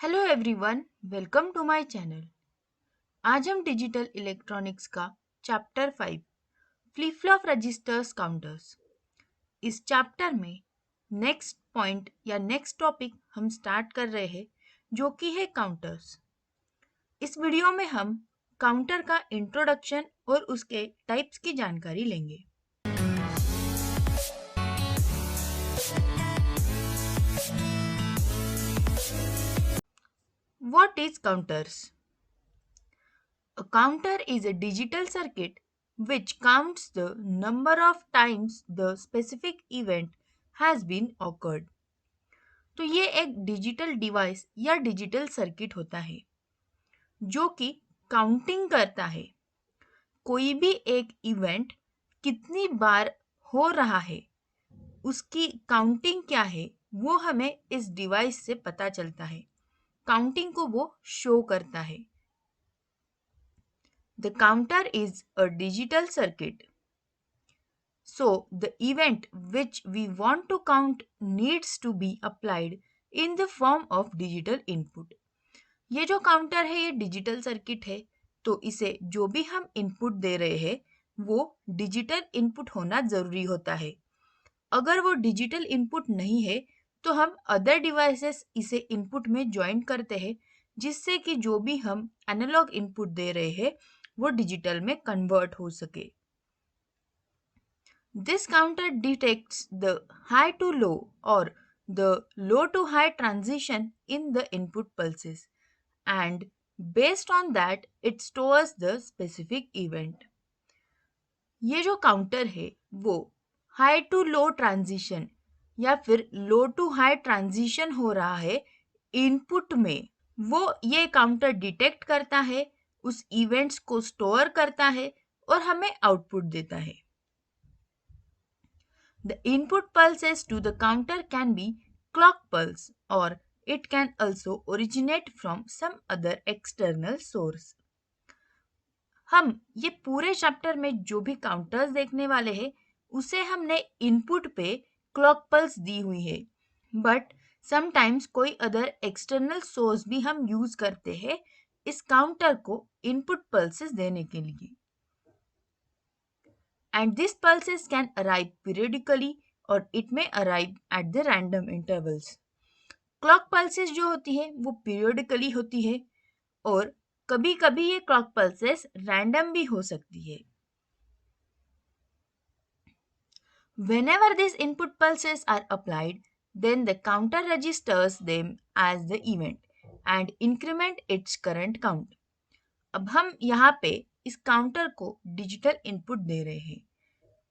Hello everyone, welcome to my channel. आज हम digital electronics का chapter 5 flip flop registers counters, इस chapter में नेक्स्ट पॉइंट या नेक्स्ट टॉपिक हम स्टार्ट कर रहे हैं जो कि है काउंटर्स। इस वीडियो में हम काउंटर का इंट्रोडक्शन और उसके टाइप्स की जानकारी लेंगे। What is counters? A counter is a digital circuit which counts the number of times the specific event has been occurred. तो ये एक डिजिटल डिवाइस या डिजिटल सर्किट होता है जो कि काउंटिंग करता है कोई भी एक इवेंट कितनी बार हो रहा है, उसकी काउंटिंग क्या है वो हमें इस डिवाइस से पता चलता है। काउंटिंग को वो शो करता है। The counter is a digital circuit. So, the event which we want to count needs to be applied in the form of digital input. ये जो काउंटर है ये डिजिटल सर्किट है, तो इसे जो भी हम इनपुट दे रहे हैं वो डिजिटल इनपुट होना ज़रूरी होता है। अगर वो डिजिटल इनपुट नहीं है तो हम अदर डिवाइसेस इसे इनपुट में ज्वाइन करते हैं जिससे कि जो भी हम एनालॉग इनपुट दे रहे हैं वो डिजिटल में कन्वर्ट हो सके। This counter detects the high to low or the low to high transition in the input pulses and based on that it stores the specific event. ये जो काउंटर है वो हाई टू लो ट्रांजिशन या फिर लो to high transition हो रहा है input में, वो ये काउंटर डिटेक्ट करता है, उस इवेंट्स को स्टोर करता है और हमें आउटपुट देता है। The input pulses to the counter can be clock pulse or it can also originate from some other external source. हम ये पूरे चैप्टर में जो भी काउंटर्स देखने वाले हैं उसे हमने इनपुट पे क्लॉक पल्स दी हुई है, बट समटाइम्स कोई अदर एक्सटर्नल सोर्स भी हम यूज करते हैं इस काउंटर को इनपुट पल्सेस देने के लिए। And these pulses can arrive periodically or it may arrive at the random intervals. Clock pulses जो होती है वो पीरियोडिकली होती है और कभी कभी ये क्लॉक पल्सेस रैंडम भी हो सकती है। Whenever these input pulses are applied, then the counter registers them as the event and increment its current count. अब हम यहाँ पे इस काउंटर को डिजिटल इनपुट दे रहे हैं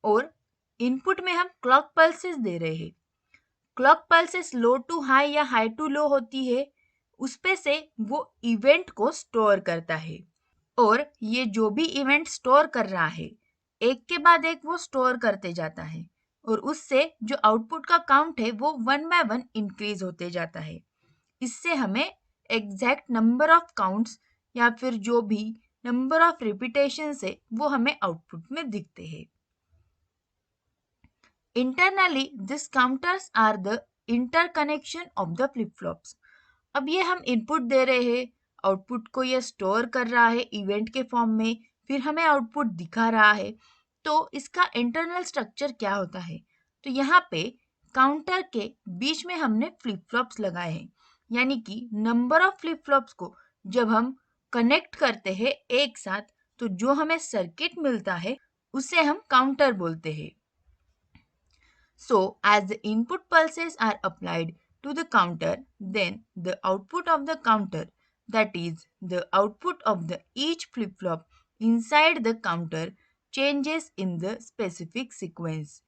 और इनपुट में हम क्लॉक पल्सेस दे रहे हैं। Clock pulses low to high या हाई टू लो होती है, उस पे से वो इवेंट को स्टोर करता है और ये जो भी इवेंट स्टोर कर रहा है एक के बाद एक वो स्टोर करते जाता है और उससे जो आउटपुट का काउंट है वो 1 बाय 1 इंक्रीज होते जाता है। इससे हमें एग्जैक्ट नंबर ऑफ काउंट्स या फिर जो भी नंबर ऑफ रिपीटेशन है वो हमें आउटपुट में दिखते हैं। Internally, these counters are the interconnection of the flip-flops. अब ये हम इनपुट दे रहे हैं, आउटपुट को ये स्टोर कर रहा है इवेंट के फॉर्म में, फिर हमें आउटपुट दिखा रहा है। तो इसका इंटरनल स्ट्रक्चर क्या होता है? तो यहाँ पे काउंटर के बीच में हमने फ्लिप फ्लॉप्स लगाए हैं, यानी कि नंबर ऑफ फ्लिप फ्लॉप्स को जब हम कनेक्ट करते हैं एक साथ तो जो हमें सर्किट मिलता है उसे हम काउंटर बोलते हैं। So, as the input pulses are applied to the counter, then the output of the counter, that is, the output of the each flip-flop inside the counter changes in the specific sequence.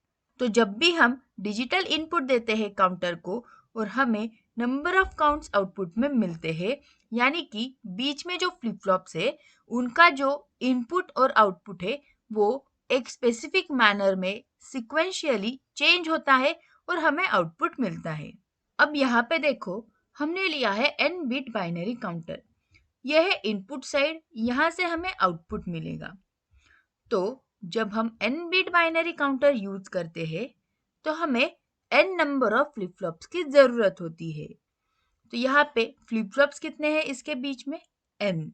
तो जब भी हम digital input देते हैं counter को और हमें number of counts output में मिलते हैं, यानी कि बीच में जो फ्लिप फ्लॉप्स है उनका जो इनपुट और आउटपुट है वो एक स्पेसिफिक मैनर में सिक्वेंशियली चेंज होता है और हमें आउटपुट मिलता है। अब यहाँ पे देखो, हमने लिया है n बिट बाइनरी काउंटर। यह है इनपुट साइड, यहाँ से हमें आउटपुट मिलेगा। तो जब हम n bit binary counter use करते हैं तो हमें n number of flip flops की जरूरत होती है। तो यहाँ पे फ्लिप फ्लॉप्स कितने हैं इसके बीच में? n।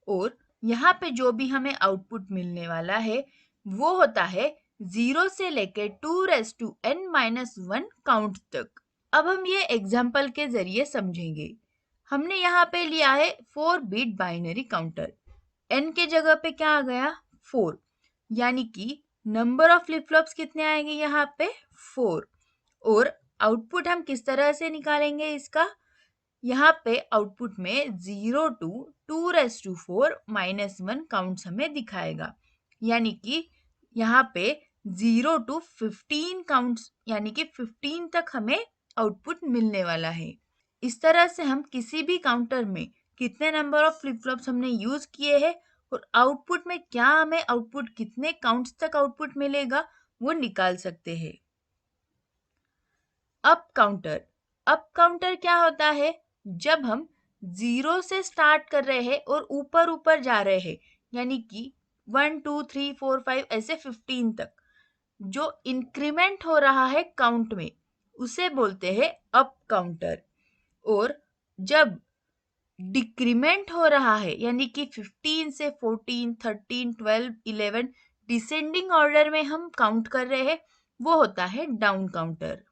और यहाँ पे जो भी हमें आउटपुट मिलने वाला है वो होता है 0 से लेके 2n-1 काउंट तक। अब हम ये एग्जाम्पल के जरिए समझेंगे। हमने यहाँ पे लिया है 4 बिट बाइनरी काउंटर। n के जगह पे क्या आ गया? 4, यानी कि नंबर ऑफ फ्लिप फ्लॉप्स कितने आएंगे यहाँ पे? 4। और आउटपुट हम किस तरह से निकालेंगे इसका? यहाँ पे आउटपुट में 0 to 2⁻⁴ काउंट्स हमें दिखाएगा, यानी कि यहाँ पे 0 to 15 काउंट्स, यानी कि 15 तक हमें आउटपुट मिलने वाला है। इस तरह से हम किसी भी काउंटर में कितने नंबर ऑफ फ्लिप फ्लॉप्स हमने यूज किए हैं और आउटपुट में क्या हमें आउटपुट कितने काउंट्स तक आउटपुट मिलेगा वो निकाल सकते हैं। Up counter. अप काउंटर क्या होता है? जब हम 0 से स्टार्ट कर रहे हैं और ऊपर ऊपर जा रहे हैं, यानी कि 1 2 3 4 5 ऐसे 15 तक जो इंक्रीमेंट हो रहा है काउंट में, उसे बोलते हैं अप काउंटर। और जब डिक्रीमेंट हो रहा है, यानी कि 15 से 14 13 12 11 डिसेंडिंग ऑर्डर में हम काउंट कर रहे हैं, वो होता है डाउन काउंटर।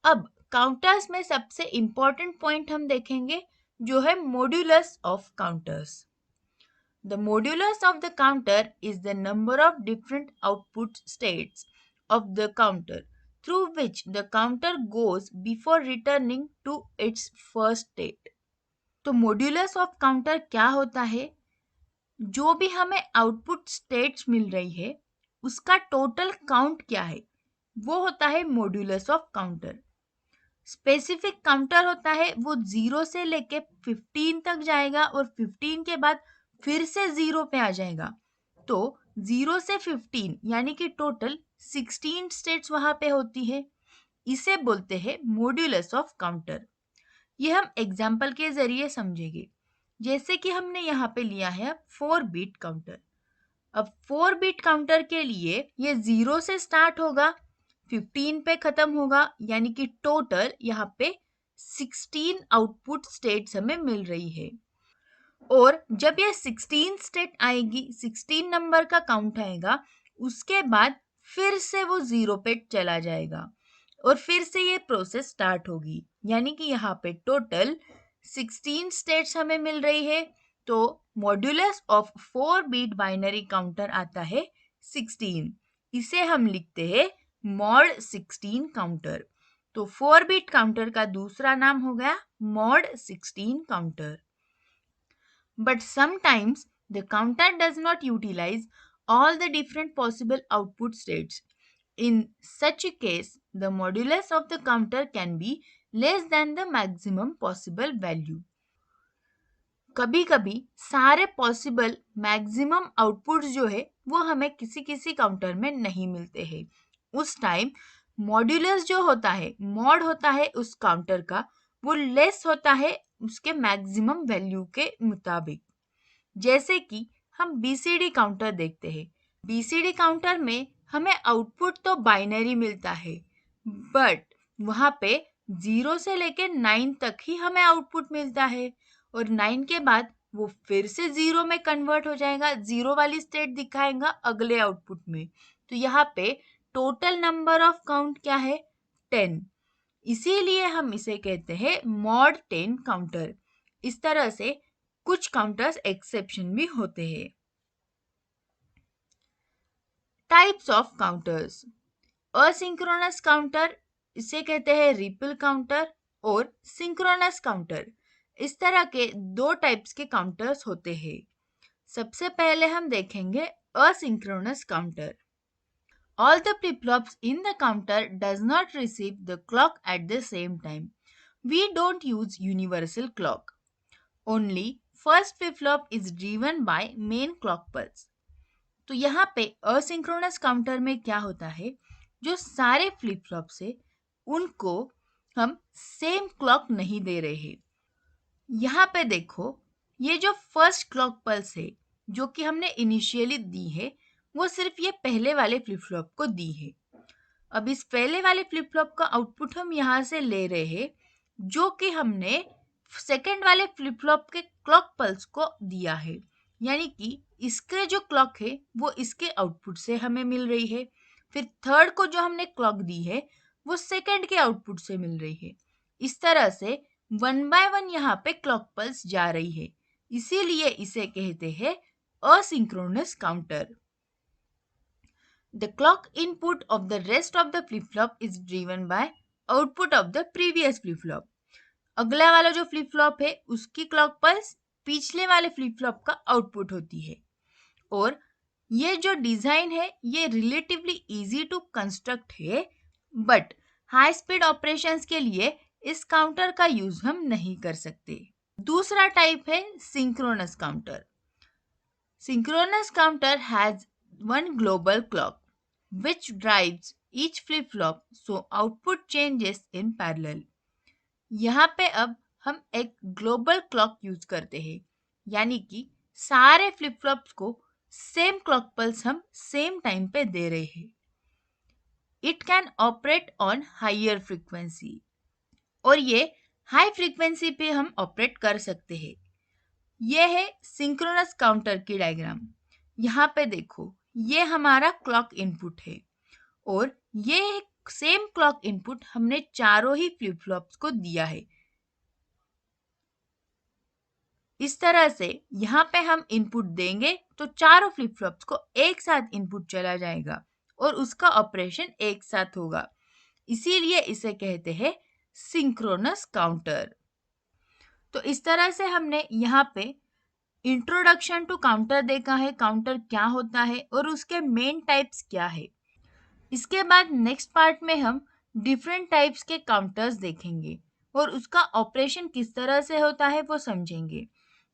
अब काउंटर्स में सबसे इंपॉर्टेंट पॉइंट हम देखेंगे जो है modulus of counters. The modulus of the counter is the number of different output states of the counter through which the counter goes before returning to its first state. तो modulus of counter क्या होता है? जो भी हमें output states मिल रही है उसका टोटल काउंट क्या है, वो होता है modulus of counter. Specific counter होता है वो 0 से लेके 15 तक जाएगा और 15 के बाद फिर से 0 पे आ जाएगा। तो 0 से 15 यानी कि टोटल 16 स्टेट्स वहां पे होती है। इसे बोलते हैं मॉड्यूलस ऑफ काउंटर। ये हम एग्जाम्पल के जरिए समझेंगे। जैसे कि हमने यहाँ पे लिया है 4 बिट काउंटर। अब 4 बिट काउंटर के लिए ये 0 से स्टार्ट होगा, 15 पे खत्म होगा, यानी कि टोटल यहाँ पे 16 आउटपुट स्टेट्स हमें मिल रही है। और जब ये 16 स्टेट आएगी, 16 नंबर का काउंट आएगा, उसके बाद फिर से वो 0 पे चला जाएगा और फिर से ये प्रोसेस स्टार्ट होगी, यानी कि यहाँ पे टोटल 16 स्टेट्स हमें मिल रही है। तो modulus of 4 bit binary counter आता है 16। इसे हम लिखते हैं मॉड 16 काउंटर। तो 4 बिट काउंटर का दूसरा नाम हो गया mod 16 counter. But sometimes the counter does not utilize all the different possible output states. In such a case, the modulus of the counter can be less than the maximum possible value. कभी कभी सारे possible maximum outputs जो है वो हमें किसी किसी counter में नहीं मिलते हैं। उस टाइम मॉड्यूलस जो होता है, मॉड होता है उस काउंटर का, वो लेस होता है उसके मैक्सिमम वैल्यू के मुताबिक। जैसे कि हम बीसीडी काउंटर देखते हैं। बीसीडी काउंटर में हमें आउटपुट तो बाइनरी मिलता है, बट वहां पे 0 से लेके 9 तक ही हमें आउटपुट मिलता है और 9 के बाद वो फिर से 0 में कन्वर्ट हो जाएगा, 0 वाली स्टेट दिखाएगा अगले आउटपुट में। तो यहाँ पे टोटल नंबर ऑफ काउंट क्या है? 10। इसीलिए हम इसे कहते हैं मॉड 10 काउंटर। इस तरह से कुछ काउंटर्स एक्सेप्शन भी होते हैं। Types of counters. Asynchronous counter, इसे कहते हैं रिपल काउंटर, और सिंक्रोनस काउंटर। इस तरह के दो टाइप्स के काउंटर्स होते हैं। सबसे पहले हम देखेंगे asynchronous counter. All the flip-flops in the counter does not receive the clock at the same time. We don't use universal clock. Only first flip-flop is driven by main clock pulse. तो यहाँ पे asynchronous counter में क्या होता है, जो सारे flip flop से उनको हम सेम क्लॉक नहीं दे रहे। यहाँ पे देखो, ये जो फर्स्ट क्लॉक पल्स है जो कि हमने इनिशियली दी है, वो सिर्फ ये पहले वाले फ्लिप फ्लॉप को दी है। अब इस पहले वाले फ्लिप फ्लॉप का आउटपुट हम यहाँ से ले रहे हैं, जो कि हमने सेकंड वाले फ्लिप फ्लॉप के क्लॉक पल्स को दिया है। यानी कि इसके जो क्लॉक है वो इसके आउटपुट से हमें मिल रही है। फिर थर्ड को जो हमने क्लॉक दी है वो सेकंड के आउटपुट से मिल रही है। इस तरह से वन बाय वन यहाँ पे क्लॉक पल्स जा रही है, इसीलिए इसे कहते हैं asynchronous counter. The clock input of the rest of the flip-flop is driven by output of the previous flip-flop. अगला वाला जो फ्लिप फ्लॉप है उसकी क्लॉक पल्स पिछले वाले फ्लिप फ्लॉप का आउटपुट होती है। और ये जो डिजाइन है ये रिलेटिवली इजी टू कंस्ट्रक्ट है, बट हाई स्पीड ऑपरेशंस के लिए इस काउंटर का यूज हम नहीं कर सकते। दूसरा टाइप है synchronous counter. Synchronous counter has one global clock which drives each flip-flop so output changes in parallel. यहाँ पे अब हम एक ग्लोबल क्लॉक यूज करते हैं, यानी कि सारे फ्लिप फ्लॉप्स को सेम क्लॉक पल्स हम सेम टाइम पे दे रहे हैं। It can operate on higher frequency, और ये हाई फ्रीक्वेंसी पे हम ऑपरेट कर सकते हैं। ये है सिंक्रोनस काउंटर की डायग्राम। यहाँ पे देखो, ये हमारा क्लॉक इनपुट है और ये एक सेम क्लॉक इनपुट हमने चारों ही फ्लिप फ्लॉप्स को दिया है। इस तरह से यहाँ पे हम इनपुट देंगे तो चारों फ्लिप फ्लॉप्स को एक साथ इनपुट चला जाएगा और उसका ऑपरेशन एक साथ होगा, इसीलिए इसे कहते हैं सिंक्रोनस काउंटर। तो इस तरह से हमने यहाँ पे इंट्रोडक्शन टू काउंटर देखा है, काउंटर क्या होता है और उसके मेन टाइप्स क्या है। इसके बाद नेक्स्ट पार्ट में हम डिफरेंट टाइप्स के काउंटर्स देखेंगे और उसका ऑपरेशन किस तरह से होता है वो समझेंगे।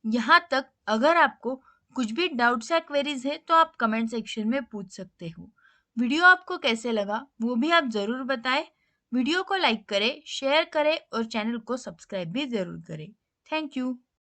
यहाँ तक अगर आपको कुछ भी डाउट्स या क्वेरीज है तो आप कमेंट सेक्शन में पूछ सकते हो। वीडियो आपको कैसे लगा वो भी आप ज़रूर बताएं। वीडियो को लाइक करें, शेयर करें और चैनल को सब्सक्राइब भी ज़रूर करें। Thank you.